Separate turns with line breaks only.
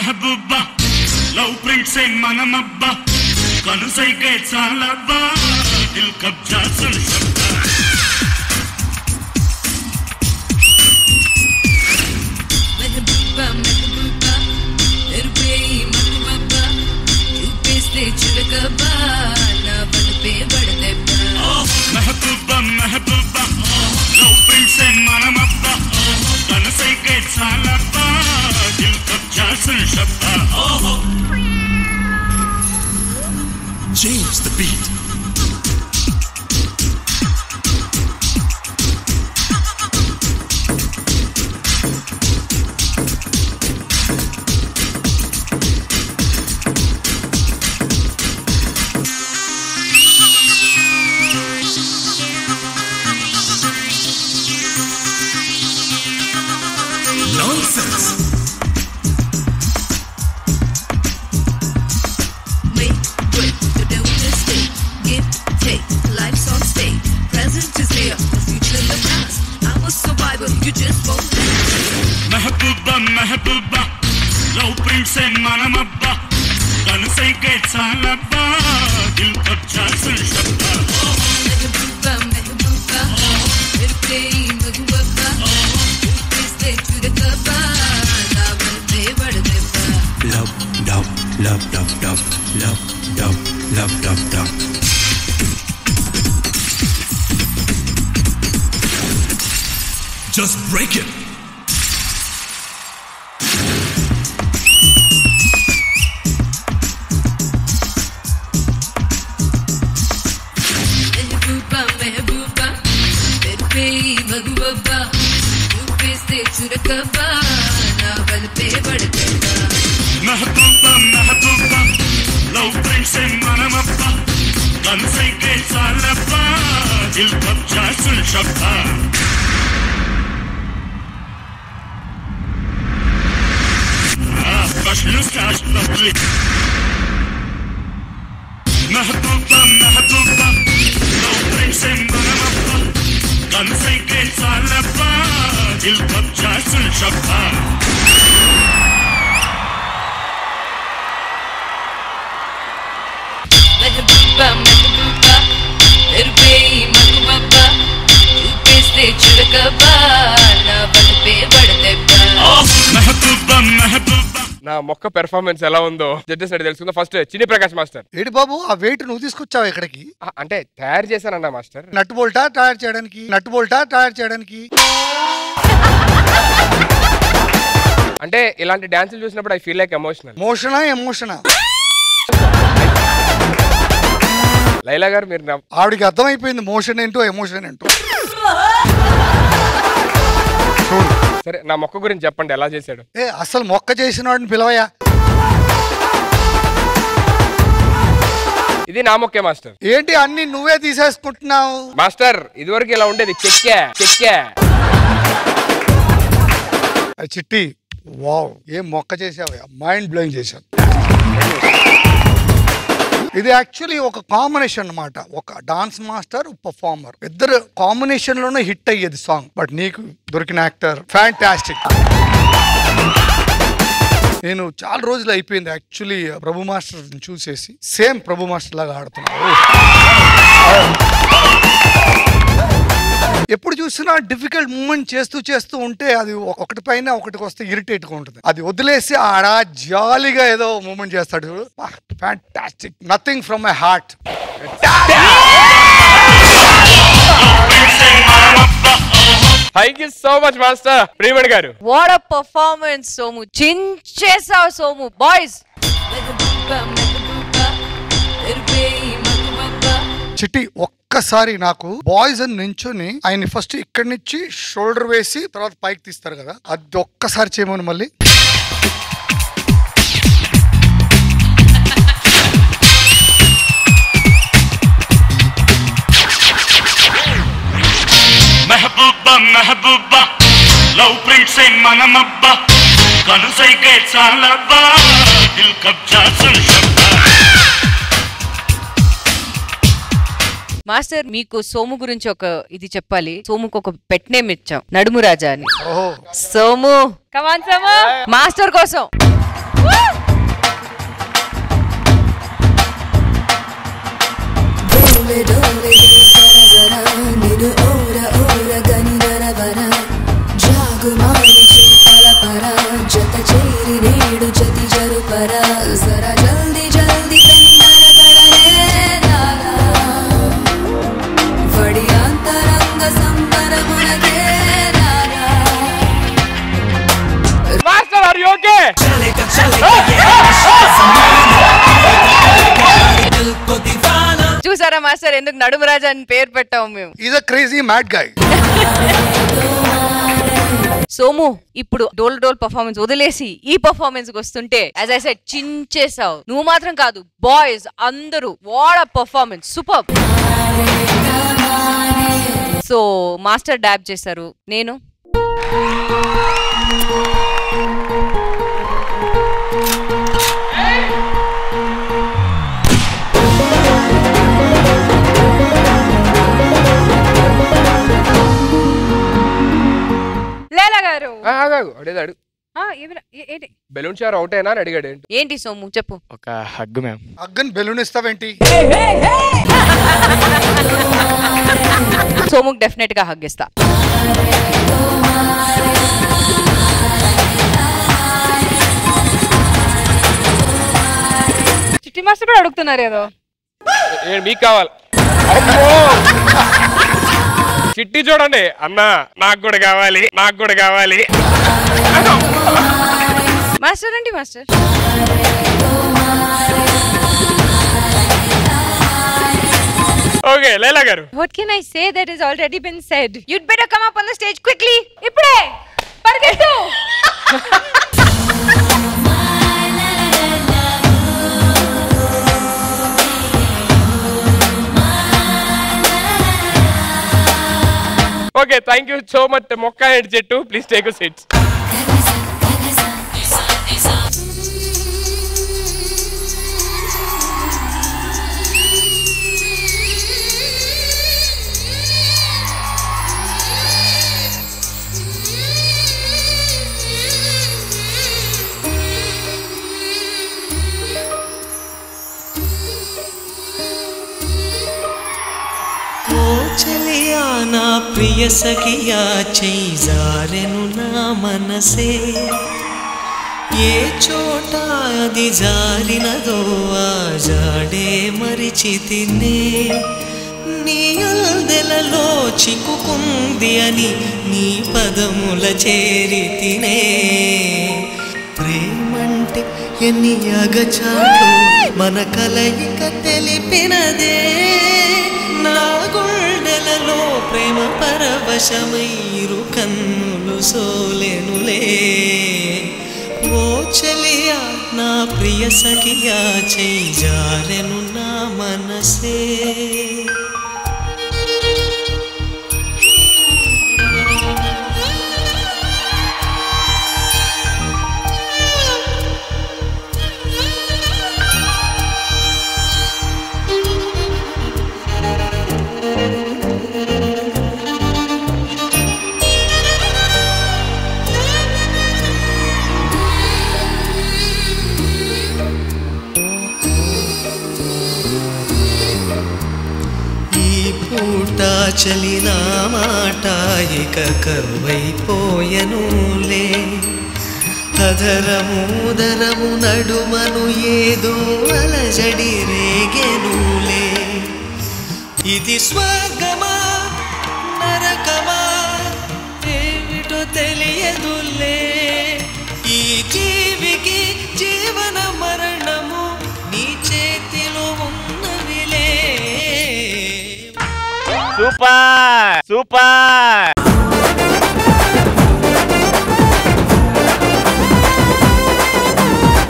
Mehbooba love prints మనమబ్బా కనుసైకే చాలబ్బా దిల్ కబ్జా సున్ సబ్తా
మెహబూబా మెహబూబా తెరుపే మగువబ్బా చూపిస్తే చురకబ్బా నా బలుపే బడదెబ్బా
మెహబూబా మెహబూబా లవ్ ప్రింట్స్ మనమబ్బా కనుసైకే చాలబ్బా దిల్ కబ్జా సున్ సబ్తా Change the beat. Nonsense. మెహబూబా మెహబూబా లవ్ ప్రింట్స్ మనమబ్బా కనుసైకే చాలబ్బా దిల్ కబ్జా సున్ సబ్తా
మెహబూబా మెహబూబా తెరుపే మగువబ్బా చూపిస్తే చురకబ్బా నా బలుపే బడదెబ్బా
love dub love dub dub love dub love dub dub just break it
Mehbooba Mehbooba తెరుపే మగువబ్బా చూపిస్తే చురకబ్బా నా బలుపే బడదెబ్బా
మెహబూబా మెహబూబా లవ్ ప్రింట్స్ మనమబ్బా కనుసైకే చాలబ్బా దిల్ కబ్జా సున్ సబ్తా మెహబూబా మెహబూబా లవ్ ప్రింట్స్ మనమబ్బా కనుసైకే చాలబ్బా దిల్ కబ్జా సున్ సబ్తా
మెహబూబా మెహబూబా తెరుపే మగువబ్బా చూపిస్తే చురకబ్బా నా బలుపే బడదెబ్బా
మెహబూబా మెహబూబా
నా మొక్క పెర్ఫార్మెన్స్ ఎలా ఉందో జడ్జెస్ అడిగి తెలుసుకుందా. ఫస్ట్ చిన్ని ప్రకాష్ మాస్టర్.
ఏడు బాబు ఆ వెయిట్ నువ్వు తీసుకొచ్చావు ఇక్కడికి?
అంటే తయారు చేశానన్నా మాస్టర్.
నట్ బోల్టా తయారు చేయడానికి? నట్ బోల్టా తయారు చేయడానికి?
అంటే ఇలాంటి డాన్సులు చూసినప్పుడు ఐ ఫీల్ లైక్ ఎమోషనల్.
ఎమోషనా
లైలా గారు మీరు
ఆవిడికి అర్థమైపోయింది మోషన్ ఏంటో ఎమోషన్ ఏంటో.
సరే నా మొక్క గురించి చెప్పండి ఎలా చేశాడు.
అసలు మొక్క చేసిన వాడిని పిలవయా.
ఇది నా మొక్కే మాస్టర్.
ఏంటి అన్ని నువ్వే తీసేసుకుంటున్నావు
మాస్టర్? ఇదివరకు ఇలా ఉండేది చెక్కా.
చిట్టి వావ్ ఏం మొక్క చేసావా, మైండ్ బ్లోయింగ్ చేశావు. ఇది యాక్చువల్లీ ఒక కాంబినేషన్ అన్నమాట. ఒక డాన్స్ మాస్టర్ పర్ఫార్మర్ ఇద్దరు కాంబినేషన్ లోనే హిట్ అయ్యేది సాంగ్. బట్ నీకు దొరికిన యాక్టర్ ఫ్యాంటాస్టిక్. నేను చాలా రోజులు అయిపోయింది యాక్చువల్లీ ప్రభు మాస్టర్ చూసేసి. సేమ్ ప్రభు మాస్టర్ లాగా ఆడుతున్నాను. ఎప్పుడు చూసినా డిఫికల్ట్ మూమెంట్ చేస్తూ ఉంటే అది ఒకటి పైన ఒకటికి వస్తే ఇరిటేట్ గా ఉంటుంది. అది వదిలేసి ఆడ జాలీగా ఏదో మూమెంట్ చేస్తాడు. Fantastic. Nothing from my heart.
Thank you so much master. Priyamani గారు
వాట్ అ పర్ఫార్మెన్స్ సోము. చించేసావు సోము. బాయ్స్
చిట్టి ఒక్కసారి నాకు బాయ్స్ అని నించుని ఆయన ఫస్ట్ ఇక్కడి నుంచి షోల్డర్ వేసి తర్వాత పైకి తీస్తారు కదా, అది ఒక్కసారి చేయమని మళ్ళీ.
మెహబూబా మెహబూబా లవ్ ప్రింట్స్ మనమబ్బా కనుసైకే చాలబ్బా దిల్ కబ్జా సున్ సబ్తా.
మాస్టర్ మీకు సోము గురించి ఒక ఇది చెప్పాలి. సోముకు ఒక పెట్ నేమ్ ఇచ్చాం, నడుము రాజా అని. సోము కమాన్ సోము మాస్టర్ కోసం చూసారా మాస్టర్ ఎందుకు నడుమరాజా అని పేరు పెట్టాము మేము.
ఈజ్ అ క్రేజీ మ్యాడ్ గై.
సోము ఇప్పుడు డోల్ డోల్ పర్ఫార్మెన్స్ వదిలేసి ఈ పర్ఫార్మెన్స్ వస్తుంటే యాజ్ ఐ సెడ్ చించేసావు. నువ్వు మాత్రం కాదు, బాయ్స్ అందరూ what a performance, super. So master dub చేశారు, నేను
అడిగాడు బెలూన్ షార్ అవుట్ అయినా అని అడిగాడు.
ఏంటి సోము చెప్పు.
ఒక హగ్ మ్యామ్.
హగ్గన్ బెలూన్ ఇస్తావేంటి?
సోముకి డెఫినెట్ గా హగ్ ఇస్తా. చిట్టి మాస్టర్ కూడా అడుగుతున్నారు ఏదో.
మీకు కావాలి చిట్టి చూడండి అన్నా, నాకు కూడా కావాలి, నాకు కూడా కావాలి.
మాస్టర్ అండి మాస్టర్.
ఓకే లైలా గారు.
What can I say that has already been said? You'd better come up on the stage quickly. ఇప్పుడే పరిగెత్తు.
Okay thank you so much మొక్క అండ్ చెట్టు. Please take you seats.
నా ప్రియ సఖియా చేజారెను నా మనసే ఏ చోట అది జారినదో ఆ జాడే మరిచితినే నీ అల్దెలలో చిక్కుకుంది అని నీ పదముల చేరితినే ప్రేమంటే ఎన్ని అగచాలు మన కలయిక తెలిపినదే నా గుండెలలో ప్రేమ పరవశమైరు కన్నులు సోలెనులే ఓ చెలియా నా ప్రియ సఖియా చేజారెను నా మనసే చలినా మాట ఇక కరువైపోయనులే అధరముదరము నడుమను ఏదో అలజడి రేగెనులే ఇది స్వర్గమా నరకమా ఏమిటో తెలియదులే ఈ జీవికి జీవన మరణము నీ చేతిలో ఉన్నవిలే
సూపర్ సూపర్